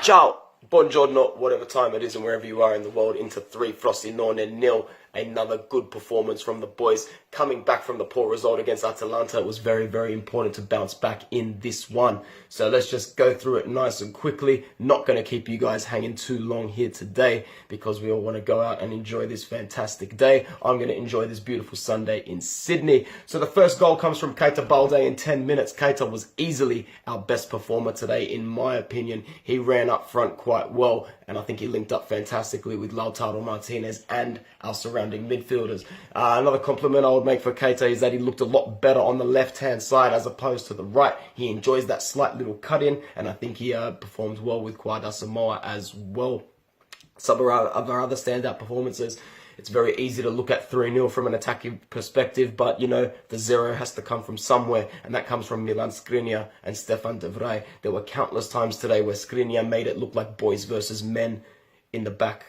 Ciao, buongiorno, whatever time it is and wherever you are in the world, into 3, Frosinone 0. Another good performance from the boys. Coming back from the poor result against Atalanta, it was very, very important to bounce back in this one. So let's just go through it nice and quickly. Not going to keep you guys hanging too long here today because we all want to go out and enjoy this fantastic day. I'm going to enjoy this beautiful Sunday in Sydney. So the first goal comes from Keita Balde in 10 minutes. Keita was easily our best performer today, in my opinion. He ran up front quite well, and I think he linked up fantastically with Lautaro Martinez and our surrounding midfielders. Another compliment I would make for Keita is that he looked a lot better on the left-hand side as opposed to the right. He enjoys that slight little cut-in, and I think he performs well with Quadra Samoa as well. Some of our other standout performances. It's very easy to look at 3-0 from an attacking perspective, but, you know, the 0 has to come from somewhere, and that comes from Milan Skriniar and Stefan de Vrij. There were countless times today where Skriniar made it look like boys versus men in the back.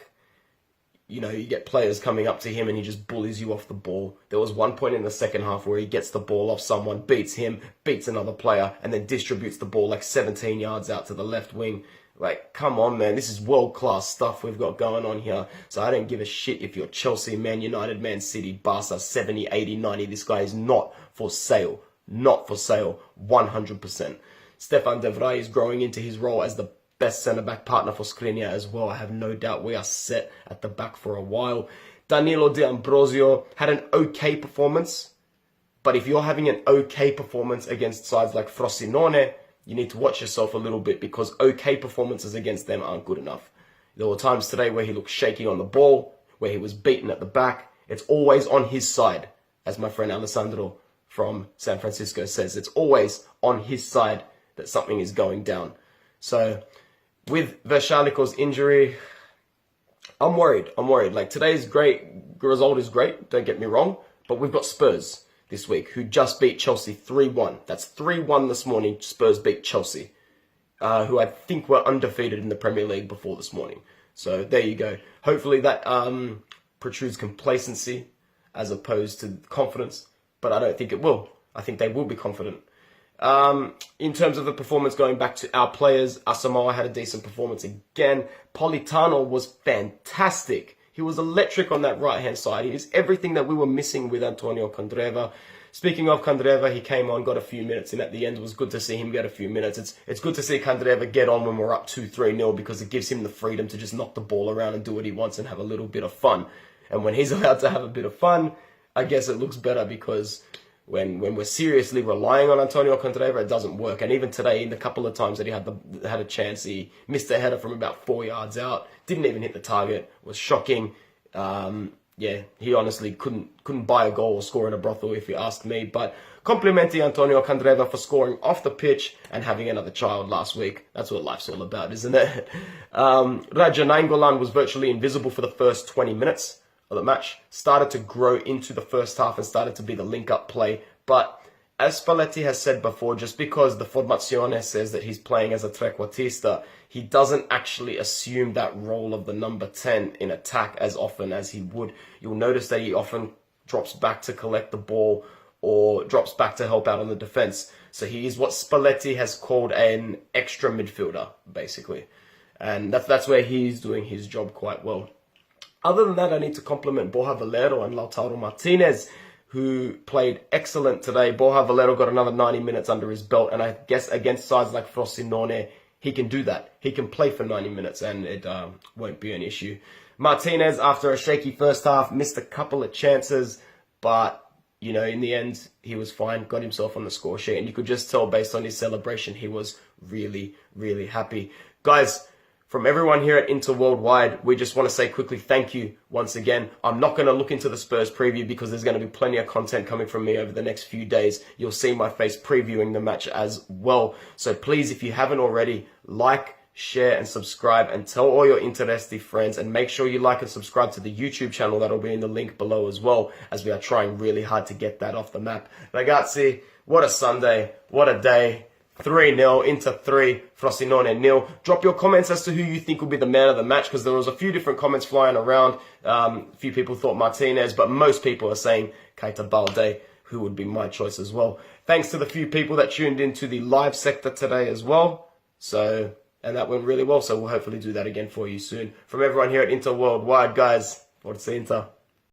You know, you get players coming up to him and he just bullies you off the ball. There was one point in the second half where he gets the ball off someone, beats him, beats another player, and then distributes the ball like 17 yards out to the left wing. Like, come on, man. This is world-class stuff we've got going on here. So I don't give a shit if you're Chelsea, Man United, Man City, Barca, 70, 80, 90. This guy is not for sale. Not for sale. 100%. Stefan de Vrij is growing into his role as the best centre-back partner for Skriniar as well. I have no doubt we are set at the back for a while. Danilo D'Ambrosio had an okay performance. But if you're having an okay performance against sides like Frosinone, you need to watch yourself a little bit because okay performances against them aren't good enough. There were times today where he looked shaky on the ball, where he was beaten at the back. It's always on his side, as my friend Alessandro from San Francisco says. It's always on his side that something is going down. So with Vershaliko's injury, I'm worried. Like, today's result is great, don't get me wrong, but we've got Spurs this week, who just beat Chelsea 3-1. That's 3-1 this morning. Spurs beat Chelsea, who I think were undefeated in the Premier League before this morning. So there you go. Hopefully that protrudes complacency as opposed to confidence, but I don't think it will. I think they will be confident. In terms of the performance, going back to our players, Asamoah had a decent performance again. Politano was fantastic. He was electric on that right-hand side. He is everything that we were missing with Antonio Candreva. Speaking of Candreva, he came on, got a few minutes, and at the end it was good to see him get a few minutes. It's good to see Candreva get on when we're up 2-3-0 because it gives him the freedom to just knock the ball around and do what he wants and have a little bit of fun. And when he's allowed to have a bit of fun, I guess it looks better because when we're seriously relying on Antonio Candreva, it doesn't work. And even today, in the couple of times that he had a chance, he missed a header from about 4 yards out, didn't even hit the target, was shocking. Yeah, he honestly couldn't buy a goal or score in a brothel, if you ask me. But complimenting Antonio Candreva for scoring off the pitch and having another child last week. That's what life's all about, isn't it? Raja Nainggolan was virtually invisible for the first 20 minutes of the match. Started to grow into the first half and started to be the link-up play. But as Spalletti has said before, just because the Formazione says that he's playing as a trequartista, he doesn't actually assume that role of the number 10 in attack as often as he would. You'll notice that he often drops back to collect the ball or drops back to help out on the defense. So he is what Spalletti has called an extra midfielder, basically. And that's where he's doing his job quite well. Other than that, I need to compliment Borja Valero and Lautaro Martinez, who played excellent today. Borja Valero got another 90 minutes under his belt, and I guess against sides like Frosinone, he can do that. He can play for 90 minutes, and it won't be an issue. Martinez, after a shaky first half, missed a couple of chances, but, you know, in the end, he was fine, got himself on the score sheet, and you could just tell based on his celebration, he was really, really happy. Guys, from everyone here at Inter Worldwide, we just want to say quickly thank you once again. I'm not going to look into the Spurs preview because there's going to be plenty of content coming from me over the next few days. You'll see my face previewing the match as well. So please, if you haven't already, like, share and subscribe and tell all your Interesti friends, and make sure you like and subscribe to the YouTube channel. That'll be in the link below as well, as we are trying really hard to get that off the map. Ragazzi, what a Sunday, what a day. 3-0 into 3, Frosinone 0. Drop your comments as to who you think will be the man of the match, because there was a few different comments flying around. A few people thought Martinez, but most people are saying Keita Balde, who would be my choice as well. Thanks to the few people that tuned into the live sector today as well. So and that went really well. So we'll hopefully do that again for you soon. From everyone here at Inter Worldwide, guys, Forza Inter.